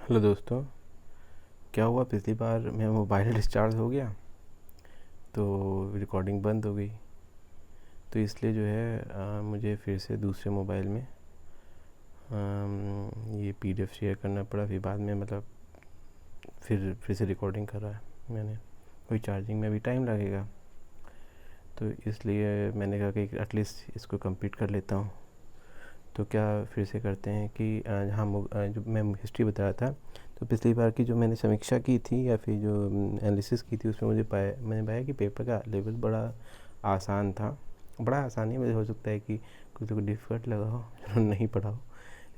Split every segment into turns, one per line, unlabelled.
Hello दोस्तों। क्या हुआ, पिछली बार मेरा मोबाइल डिस्चार्ज हो गया तो रिकॉर्डिंग बंद हो गई। तो इसलिए जो है मुझे फिर से दूसरे मोबाइल में ये पीडीएफ शेयर करना पड़ा। फिर बाद में मतलब फिर से रिकॉर्डिंग कर रहा है मैंने। कोई चार्जिंग में भी टाइम लगेगा, तो इसलिए मैंने कहा कि एटलीस्ट इसको कंप्लीट कर लेता हूँ। तो क्या फिर से करते हैं कि जो मैं हिस्ट्री बता रहा था, तो पिछली बार की जो मैंने समीक्षा की थी या फिर जो एनालिसिस की थी, उसमें मैंने पाया कि पेपर का लेवल बड़ा आसान था। बड़ा आसान ही मुझे हो सकता है कि कुछ तो डिफ़िकल्ट लगा हो जो नहीं पढ़ा हो,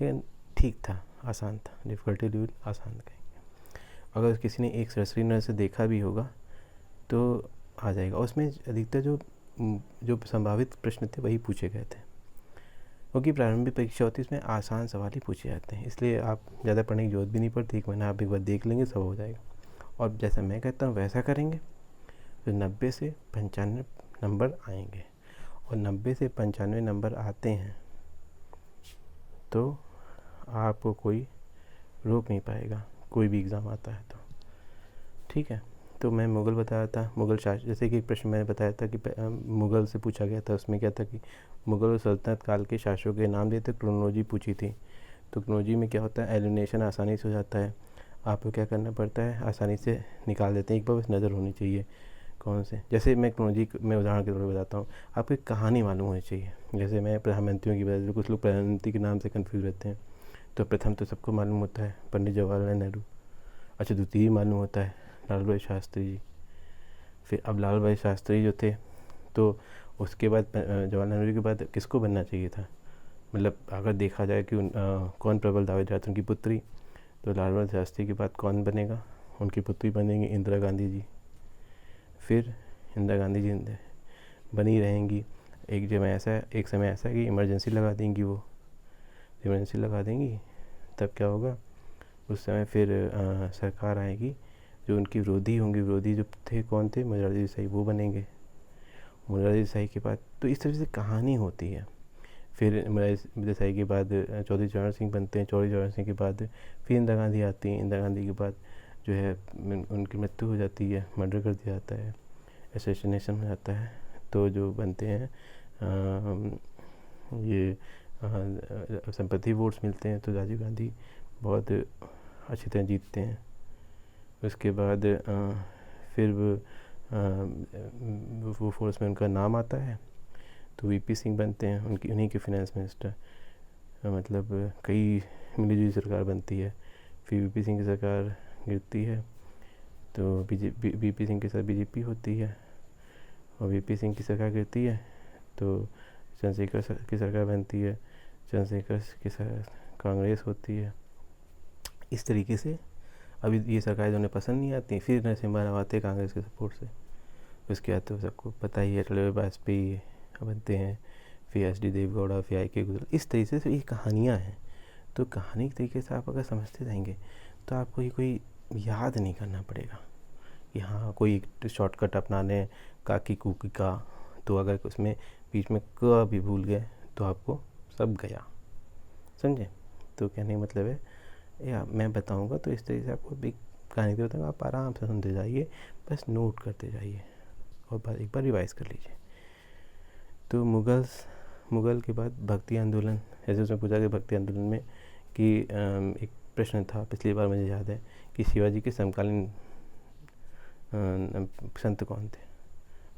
लेकिन ठीक था, आसान था। डिफ़िकल्टी लेवल आसान कहेंगे। अगर किसी ने एक सरसरी नज़र से देखा भी होगा तो आ जाएगा। उसमें अधिकतर जो संभावित प्रश्न थे वही पूछे गए थे, क्योंकि प्रारंभिक परीक्षा होती है, इसमें आसान सवाल ही पूछे जाते हैं। इसलिए आप ज़्यादा पढ़ने की जरूरत भी नहीं पड़ती। एक महीना आप एक बार देख लेंगे, सब हो जाएगा। और जैसा मैं कहता हूँ वैसा करेंगे तो 90 से 95 नंबर आएंगे। और 90 से 95 नंबर आते हैं तो आपको कोई रोक नहीं पाएगा, कोई भी एग्ज़ाम आता है तो। ठीक है। तो मैं मुग़ल बता रहा था, मुग़ल शासक। जैसे कि एक प्रश्न मैंने बताया था कि मुग़ल से पूछा गया था। उसमें क्या था कि मुग़ल और सल्तनत काल के शासकों के नाम दिए थे, क्रोनोलॉजी पूछी थी। तो क्रोनोलॉजी में क्या होता है, एलिमिनेशन आसानी से हो जाता है। आपको क्या करना पड़ता है, आसानी से निकाल देते हैं। एक बार बस नज़र होनी चाहिए कौन से। जैसे मैं क्रोनोलॉजी में उदाहरण के तौर पर बताता हूँ, आपको एक कहानी मालूम होनी चाहिए। जैसे मैं प्रधानमंत्रियों की वजह से, कुछ लोग प्रधानमंत्री के नाम से कन्फ्यूज़ रहते हैं। तो प्रथम तो सबको मालूम होता है, पंडित जवाहरलाल नेहरू। अच्छा, द्वितीय मालूम होता है, लाल बहादुर शास्त्री जी। फिर अब लाल बहादुर शास्त्री जो थे, तो उसके बाद जवाहरलाल नेहरू के बाद किसको बनना चाहिए था, मतलब अगर देखा जाए कि कौन प्रबल दावेदार थे, उनकी पुत्री। तो लाल बहादुर शास्त्री के बाद कौन बनेगा, उनकी पुत्री बनेंगी इंदिरा गांधी जी। फिर इंदिरा गांधी जी बनी रहेंगी। एक समय ऐसा कि इमरजेंसी लगा देंगी। वो इमरजेंसी लगा देंगी, तब क्या होगा, उस समय फिर सरकार आएगी। जो उनकी विरोधी होंगे, विरोधी जो थे कौन थे, मोरारजी देसाई, वो बनेंगे। मोरारजी देसाई के बाद, तो इस तरह से कहानी होती है। फिर मोरारजी देसाई के बाद चौधरी चरण सिंह बनते हैं। चौधरी चरण सिंह के बाद फिर इंदिरा गांधी आती हैं। इंदिरा गांधी के बाद जो है उनकी मृत्यु हो जाती है, मर्डर कर दिया जाता है, असैसिनेशन हो जाता है। तो जो बनते हैं ये संपत्ति वोट्स मिलते हैं, तो राजीव गांधी बहुत अच्छी तरह जीतते हैं। उसके बाद फिर वो फोर्स में उनका नाम आता है, तो वीपी सिंह बनते हैं, उन्हीं के फिनेंस मिनिस्टर। मतलब कई मिलीजुली सरकार बनती है। फिर वीपी सिंह की सरकार गिरती है, तो वीपी सिंह के साथ बीजेपी होती है। और वीपी सिंह की सरकार गिरती है तो चंद्रशेखर की सरकार बनती है। चंद्रशेखर के साथ कांग्रेस होती है। इस तरीके से अभी ये सरकारें उन्हें पसंद नहीं आती, फिर नरसिम्हा राव आते हैं कांग्रेस के सपोर्ट से। उसके बाद तो सबको पता ही है, अटल बिहारी वाजपेयी बनते हैं, फिर एच.डी. देवगौड़ा, फिर आई.के. गुजराल। इस तरीके से ये कहानियाँ हैं। तो कहानी के तरीके से आप अगर समझते जाएंगे तो आपको ये कोई याद नहीं करना पड़ेगा कि हाँ कोई शॉर्टकट अपना लें, काकी कुकी का। तो अगर उसमें बीच में क भी भूल गए तो आपको सब गया, समझे। तो कहने का मतलब है, या मैं बताऊंगा तो इस तरीके से आपको भी कहानी तो बताऊंगा, आप आराम से सुनते जाइए, बस नोट करते जाइए और एक बार रिवाइज कर लीजिए। तो मुग़ल के बाद भक्ति आंदोलन। जैसे उसमें पूछा गया भक्ति आंदोलन में कि एक प्रश्न था पिछली बार, मुझे याद है, कि शिवाजी के समकालीन संत कौन थे,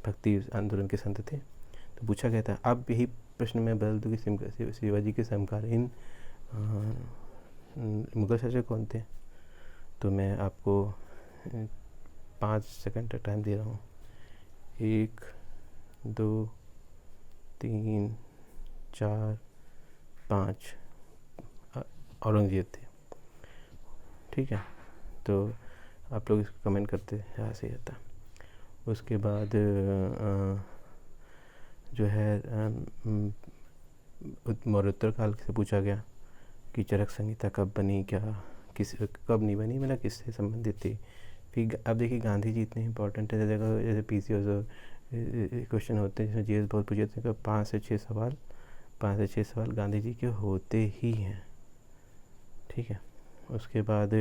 भक्ति आंदोलन के संत थे। तो पूछा गया था। अब यही प्रश्न मैं बदल दूँ कि शिवाजी के समकालीन मुग़ल शासक कौन थे। तो मैं आपको 5 सेकंड का टाइम दे रहा हूँ। 1 2 3 4 5 औरंगजेब थे। ठीक है, तो आप लोग इसको कमेंट करते यहाँ से आता। उसके बाद जो है मौर्योत्तर काल से पूछा गया कि चरक संहिता कब बनी, कब नहीं बनी, मतलब किससे संबंधित थी। फिर अब देखिए गांधी जी इतने इंपॉर्टेंट है, जैसे पीसीएस क्वेश्चन होते हैं जिसमें जीएस बहुत पूछे जाते हैं, 5 से 6 सवाल गांधी जी के होते ही हैं। ठीक है, उसके बाद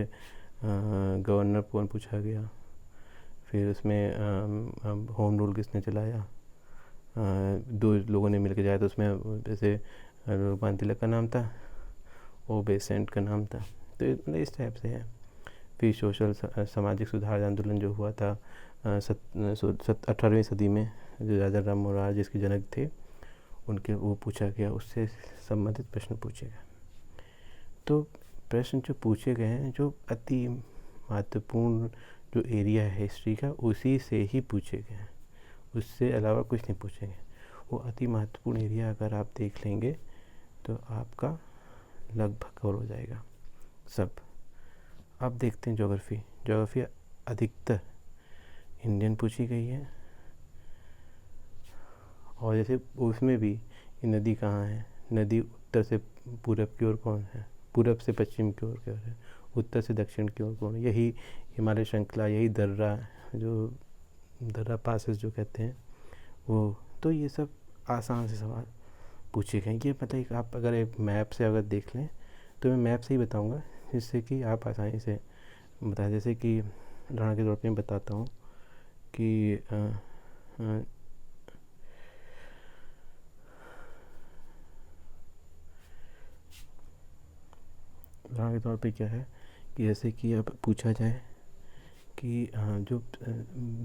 गवर्नर कौन पूछा गया, फिर उसमें होम रूल किसने चलाया, दो लोगों ने मिलकर जाया तो उसमें जैसे लोकमान्य तिलक का नाम था, ओ बेसेंट का नाम था। तो मतलब इस टाइप से है। फिर सोशल सामाजिक सुधार आंदोलन जो हुआ था 18वीं सदी में, जो राजा राम मोहन राय जिसके जनक थे उनके, वो पूछा गया, उससे संबंधित प्रश्न पूछे गए। तो प्रश्न जो पूछे गए हैं जो अति महत्वपूर्ण जो एरिया है हिस्ट्री का, उसी से ही पूछे गए हैं, उससे अलावा कुछ नहीं पूछेंगे। वो अति महत्वपूर्ण एरिया अगर आप देख लेंगे तो आपका लगभग कवर हो जाएगा सब। अब देखते हैं ज्योग्राफी अधिकतर इंडियन पूछी गई है, और जैसे उसमें भी नदी कहाँ है, नदी उत्तर से पूरब की ओर कौन है, पूरब से पश्चिम की ओर क्या है, उत्तर से दक्षिण की ओर कौन है, यही हिमालय श्रृंखला, यही दर्रा, जो दर्रा पासेस जो कहते हैं वो। तो ये सब आसान से सवाल पूछे गए। ये मतलब आप अगर एक मैप से अगर देख लें तो मैं मैप से ही बताऊंगा, जिससे कि आप आसानी से बताएं। जैसे कि उदाहरण के तौर पे मैं बताता हूँ कि उदाहरण के तौर पे क्या है कि जैसे कि अब पूछा जाए कि जो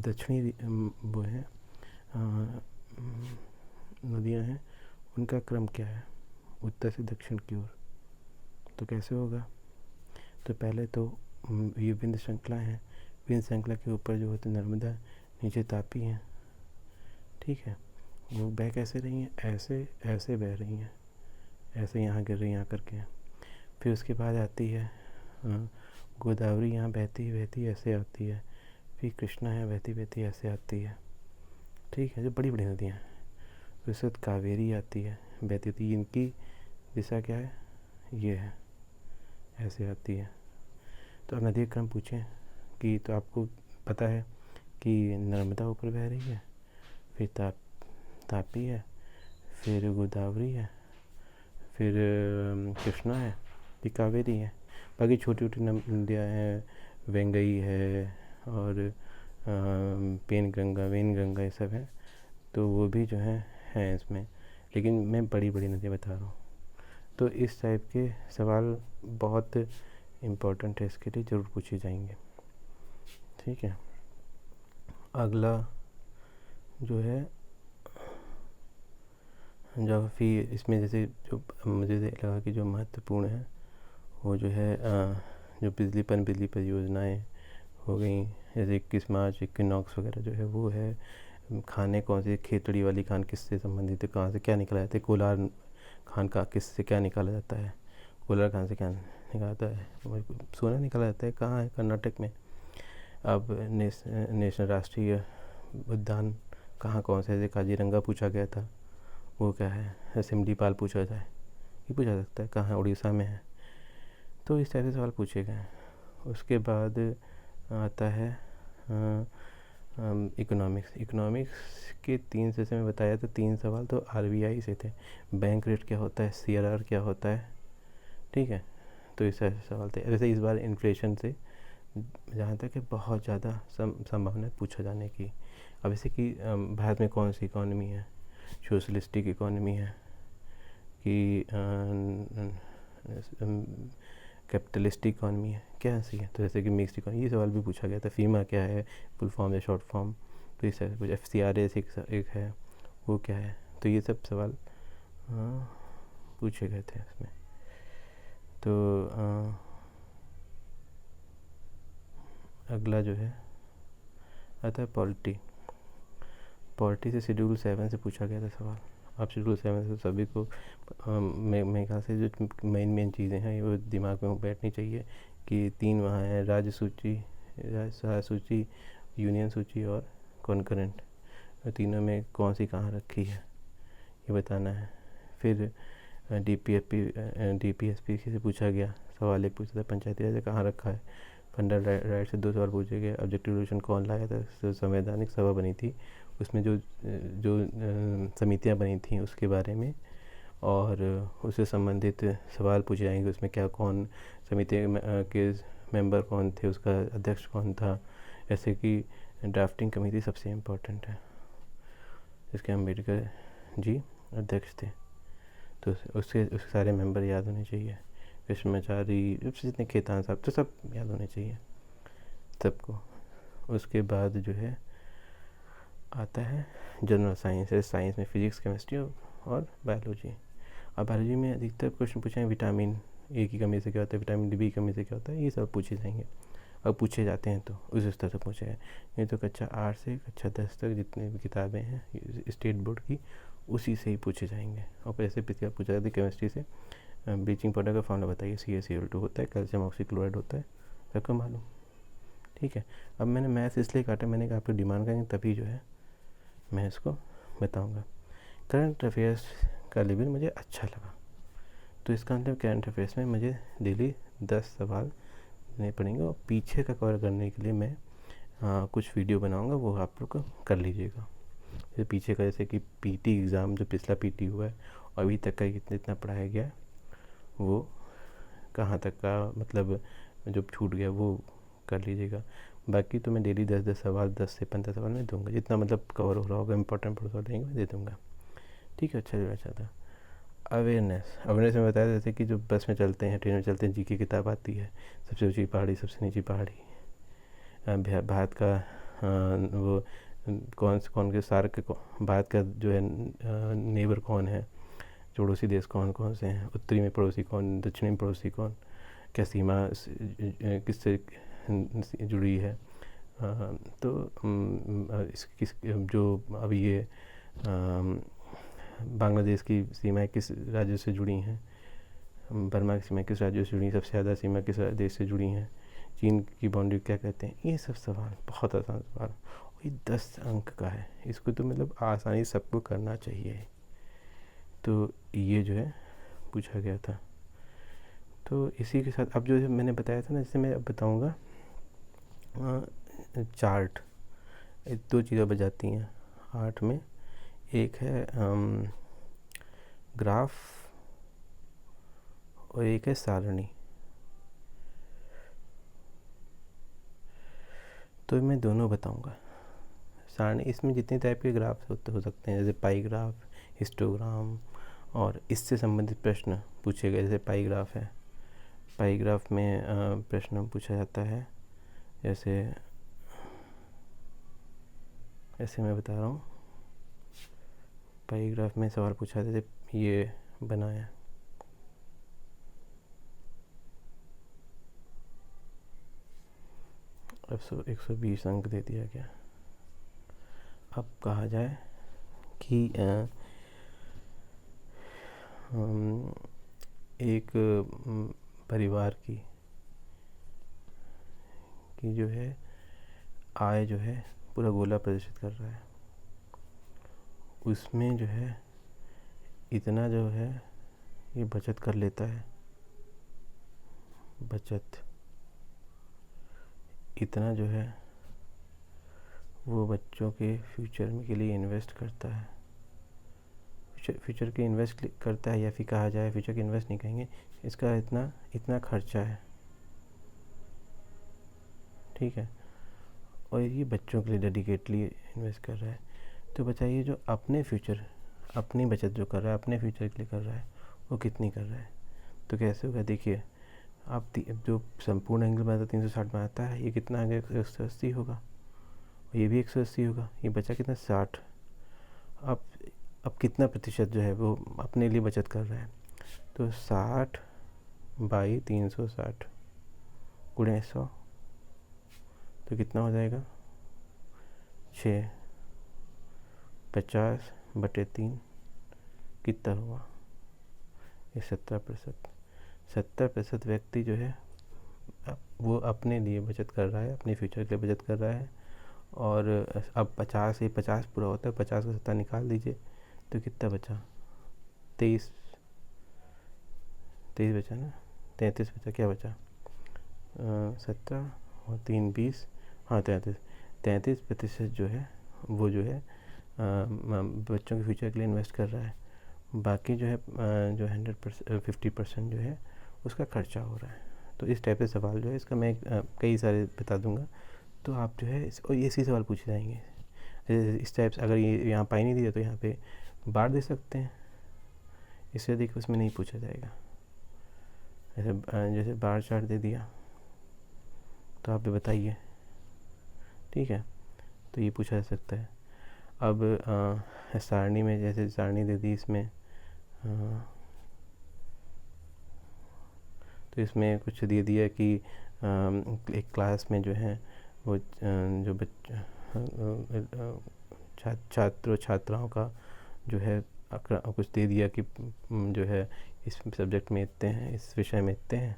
दक्षिणी वो है नदियाँ हैं, उनका क्रम क्या है उत्तर से दक्षिण की ओर, तो कैसे होगा। तो पहले तो ये विंध्य श्रृंखला है, विंध्य श्रृंखला के ऊपर जो होती है नर्मदा, नीचे तापी है, ठीक है। वो बह कैसे रही हैं, ऐसे ऐसे बह रही हैं, ऐसे यहाँ गिर रही हैं आकर के। फिर उसके बाद आती है गोदावरी, यहाँ बहती बहती ऐसे आती है। फिर कृष्णा है, बहती बहती ऐसे आती है, ठीक है, जो बड़ी बड़ी नदियाँ हैं। फिर उसके बाद कावेरी आती है, बहती होती है, इनकी दिशा क्या है, ये है, ऐसे आती है। तो अब नदी का क्रम पूछें कि, तो आपको पता है कि नर्मदा ऊपर बह रही है, फिर तापी है, फिर गोदावरी है, फिर कृष्णा है, फिर कावेरी है। बाकी छोटी छोटी नदियाँ हैं, वेंगई है और वेन गंगा ये सब है, तो वो भी जो हैं इसमें, लेकिन मैं बड़ी बड़ी नदियाँ बता रहा हूँ। तो इस टाइप के सवाल बहुत इम्पोर्टेंट है, इसके लिए ज़रूर पूछे जाएंगे, ठीक है। अगला जो है ज्योग्राफी, इसमें जैसे जो मुझे लगा कि जो महत्वपूर्ण है वो जो है जो बिजली परियोजनाएं हो गई, जैसे 21 मार्च इक्विनॉक्स वगैरह जो है वो है। खाने कौन से, खेतड़ी वाली खान किससे संबंधित है, कहाँ से क्या निकला जाता है, कोलार खान का किससे क्या निकाला जाता है, कोलार खान से क्या निकाला जाता है, सोना निकाला जाता है, कहाँ है, कर्नाटक में। अब नेशनल राष्ट्रीय उद्यान कहाँ कौन से, जैसे काजीरंगा पूछा गया था, वो क्या है, सिमलीपाल पूछा जाए, ये पूछा सकता है, कहाँ है, उड़ीसा में है। तो इस टाइप से सवाल पूछे गए। उसके बाद आता है इकोनॉमिक्स के 3 सेशन में बताया था, 3 सवाल तो आरबीआई से थे। बैंक रेट क्या होता है, सीआरआर क्या होता है, ठीक है। तो इस तरह से सवाल थे। वैसे इस बार इन्फ्लेशन से जहाँ तक है बहुत ज़्यादा संभावना पूछा जाने की। अब जैसे कि भारत में कौन सी इकॉनमी है, सोशलिस्टिक इकॉनमी है कि कैपिटलिस्टिक इकॉनमी है, क्या ऐसी है। तो जैसे कि मिक्स्ड इकॉनमी, ये सवाल भी पूछा गया था। फीमा क्या है, फुल फॉर्म या शॉर्ट फॉर्म, तो इस तरह से कुछ। FCRA एक है, वो क्या है। तो ये सब सवाल पूछे गए थे इसमें। तो अगला जो है आता है पॉलिटी से शेड्यूल 7 से पूछा गया था सवाल। अब शेड्यूल 7 से सभी को मेरे ख्याल से जो मेन चीज़ें हैं वो दिमाग में बैठनी चाहिए कि 3 वहाँ हैं, राज्य सूची, यूनियन सूची और कॉन्करेंट। तीनों में कौन सी कहाँ रखी है ये बताना है। फिर DPSP से पूछा गया सवाल, एक पूछा था पंचायती राज कहाँ रखा है। फंडामेंटल राइट से 2 सवाल पूछे गए। ऑब्जेक्टिव रेजोल्यूशन कौन लाया था, संवैधानिक सभा बनी थी, उसमें जो समितियां बनी थी उसके बारे में। और उससे संबंधित सवाल पूछे जाएंगे। उसमें क्या कौन समिति के मेंबर कौन थे, उसका अध्यक्ष कौन था, ऐसे कि ड्राफ्टिंग कमेटी सबसे इम्पोर्टेंट है, इसके अम्बेडकर जी अध्यक्ष थे। तो उसके सारे मेंबर याद होने चाहिए, कृष्णमाचारी, जितने खेतान साहब, तो सब याद होने चाहिए सबको। उसके बाद जो है आता है जनरल साइंस। साइंस में फिजिक्स, केमिस्ट्री और बायोलॉजी। अब बायोलॉजी में अधिकतर क्वेश्चन पूछे हैं विटामिन ए की कमी से क्या होता है, विटामिन डी की कमी से क्या होता है, ये सब पूछे जाएंगे। अब पूछे जाते हैं तो उस स्तर से पूछे हैं। नहीं तो कक्षा 8 से कक्षा 10 तक जितने भी किताबें हैं स्टेट बोर्ड की, उसी से ही पूछे जाएंगे। और जैसे पिछले पूछा जाता है केमिस्ट्री से, ब्लीचिंग पाउडर का फॉर्मूला बताइए, CaCl2 होता है, कैल्शियम ऑक्सीक्लोराइड होता है, सबको मालूम। ठीक है। अब मैंने मैथ्स इसलिए काटा, मैंने कहा आप लोग डिमांड करेंगे तभी जो है मैं इसको बताऊँगा। करंट अफेयर्स का लेवल मुझे अच्छा लगा, तो इसका मतलब करंट अफेयर्स में मुझे डेली 10 सवाल देने पड़ेंगे। और पीछे का कवर करने के लिए मैं कुछ वीडियो बनाऊंगा, वो आप लोग कर लीजिएगा। जैसे पीछे का, जैसे कि PT एग्ज़ाम, जो पिछला PT हुआ है और अभी तक का इतना पढ़ाया गया है, वो कहाँ तक का मतलब जो छूट गया वो कर लीजिएगा। बाकी तो मैं डेली 10-10 सवाल, 10 से 15 सवाल मैं दूंगा, जितना मतलब कवर हो रहा होगा इंपॉर्टेंट सवाल देंगे मैं दे दूँगा। ठीक है। अच्छा था अवेयरनेस में बताया, जैसे कि जो बस में चलते हैं, ट्रेन में चलते हैं, GK किताब आती है, सबसे ऊंची पहाड़ी, सबसे नीची पहाड़ी, भारत का वो कौन के सार्क भारत का जो है नेबर कौन है, पड़ोसी देश कौन कौन से हैं, उत्तरी में पड़ोसी कौन, दक्षिणी में पड़ोसी कौन, क्या सीमा किससे जुड़ी है। तो किस जो अभी ये बांग्लादेश की सीमाएं किस राज्य से जुड़ी हैं, बर्मा की सीमाएं किस राज्य से जुड़ी हैं, सबसे ज़्यादा सीमा किस देश से जुड़ी हैं, चीन की बाउंड्री क्या कहते हैं, ये सब सवाल बहुत आसान सवाल। ये 10 अंक का है, इसको तो मतलब आसानी सबको करना चाहिए। तो ये जो है पूछा गया था। तो इसी के साथ अब जो है मैंने बताया था ना, जैसे मैं अब बताऊँगा चार्ट। 2 चीज़ें बच जाती हैं 8 में, एक है ग्राफ और एक है सारणी। तो मैं दोनों बताऊंगा। सारणी, इसमें जितने टाइप के ग्राफ हो सकते हैं, जैसे पाई ग्राफ, हिस्टोग्राम, और इससे संबंधित प्रश्न पूछे गए। जैसे पाई ग्राफ है, पाई ग्राफ में प्रश्न पूछा जाता है, जैसे ऐसे मैं बता रहा हूँ, पाई ग्राफ में सवाल पूछा था, ये बनाया, अब 120 अंक दे दिया गया। अब कहा जाए कि एक परिवार की जो है आय जो है पूरा गोला प्रदर्शित कर रहा है, उसमें जो है इतना जो है ये बचत कर लेता है, बचत इतना जो है वो बच्चों के फ्यूचर में के लिए इन्वेस्ट करता है। फ्यूचर के इन्वेस्ट करता है, या फिर कहा जाए फ्यूचर के इन्वेस्ट नहीं कहेंगे, इसका इतना खर्चा है। ठीक है। और ये बच्चों के लिए डेडिकेटली इन्वेस्ट कर रहा है। तो बताइए, जो अपने फ्यूचर, अपनी बचत जो कर रहा है, अपने फ्यूचर के लिए कर रहा है, वो कितनी कर रहा है। तो कैसे होगा, देखिए आप जो संपूर्ण एंगल बनाता 360 बनाता है, ये कितना आ गया, 180 होगा, और ये भी 180 होगा, ये बचा कितना, 60। अब कितना प्रतिशत जो है वो अपने लिए बचत कर रहा है, तो 60 बाई 360 गुणे 100, तो कितना हो जाएगा, 6, 50/3 कितना हुआ, ये 70%। 70% व्यक्ति जो है वो अपने लिए बचत कर रहा है, अपने फ्यूचर के लिए बचत कर रहा है। और अब 50 पूरा होता है, 50 का 70 निकाल दीजिए, तो कितना बचा, 23 बचा ना, 33 बचा, क्या बचा, 17 और 3 20, हाँ 33% जो है वो जो है बच्चों के फ्यूचर के लिए इन्वेस्ट कर रहा है। बाकी जो है जो 50% जो है उसका खर्चा हो रहा है। तो इस टाइप से सवाल जो है इसका मैं कई सारे बता दूंगा, तो आप जो है और ये ऐसे सवाल पूछे जाएंगे इस टाइप से। अगर ये यहाँ पाई नहीं दिया तो यहाँ पे बार दे सकते हैं, इससे अधिक उसमें नहीं पूछा जाएगा। जैसे बार चार्ट दे दिया तो आप भी बताइए, ठीक है, तो ये पूछा जा सकता है। अब सारणी में जैसे सारणी दे दी इसमें, तो इसमें कुछ दे दिया कि एक क्लास में जो है वो जो छात्र छात्राओं का जो है कुछ दे दिया कि जो है इस सब्जेक्ट में इतने हैं, इस विषय में इतने हैं,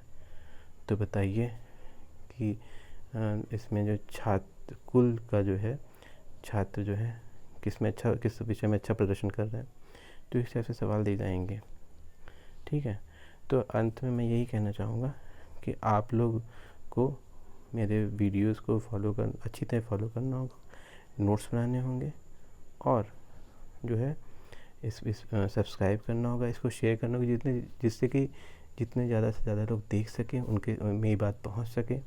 तो बताइए कि इसमें जो छात्र कुल का जो है छात्र जो है किस विषय में अच्छा प्रदर्शन कर रहे हैं। तो इस टाइप से सवाल दे जाएंगे, ठीक है। तो अंत में मैं यही कहना चाहूँगा कि आप लोग को मेरे वीडियोस को अच्छी तरह फॉलो करना होगा, नोट्स बनाने होंगे, और जो है इस सब्सक्राइब करना होगा, इसको शेयर करना होगा जिससे कि जितने ज़्यादा से ज़्यादा लोग देख सकें, उनके मेरी बात पहुंच सके।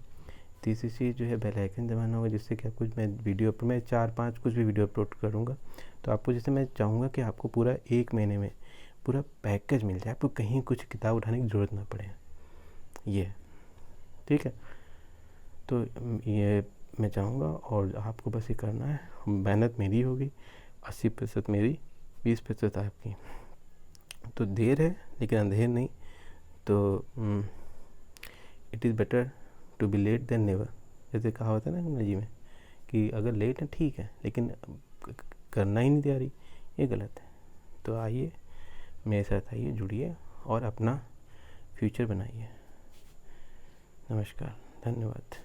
तीसरी चीज़ जो है बेल आइकन दबाना होगा, जिससे कि आपको मैं वीडियो पर मैं 4-5 कुछ भी वीडियो अपलोड करूँगा तो आपको, जैसे मैं चाहूँगा कि आपको पूरा 1 महीने में पूरा पैकेज मिल जाए, आपको कहीं कुछ किताब उठाने की ज़रूरत ना पड़े, ये ठीक है। तो ये मैं चाहूँगा और आपको बस ये करना है, मेहनत मेरी होगी, 80% मेरी, 20% आपकी। तो देर है लेकिन अंधेर नहीं। तो it is better to be late than never, जैसे कहा होता है ना अंग्रेजी में, कि अगर लेट है ठीक है लेकिन करना ही नहीं तैयारी, ये गलत है। तो आइए मेरे साथ आइए, जुड़िए और अपना फ्यूचर बनाइए। नमस्कार, धन्यवाद।